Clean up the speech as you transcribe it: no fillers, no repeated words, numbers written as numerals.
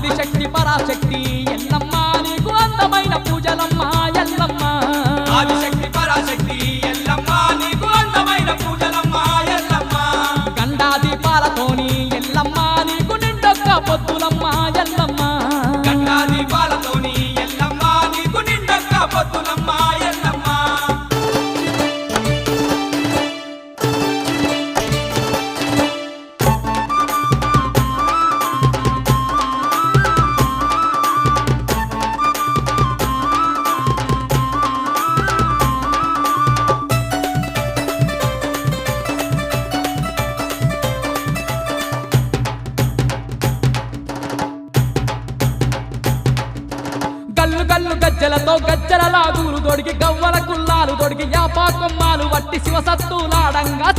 ఆదిశక్తి పరాశక్తి ఎల్లమ్మ నీకు అందమైన పూజలమ్మ ఎల్లమ్మ ఆదిశక్తి పరాశక్తి ఎల్లమ్మ నీకు అందమైన పూజలమ్మ ఎల్లమ్మ గండా దీపాలతోని ఎల్లమ్మ నీకు నిండొక్క పొత్తులమ్మ ఎల్లమ్మ గంగా దీపాలతోని ఎల్లమ్మ నీకు నిండొక్క పొత్తులమ్మ ఎల్లమ్మ గల్లు గల్లు గజ్జలతో గజ్జల లాగులు దొడికి గవ్వల కుల్లాలు దొడికి యాపా కొమ్మాలు వట్టి శివసత్తులాడంగా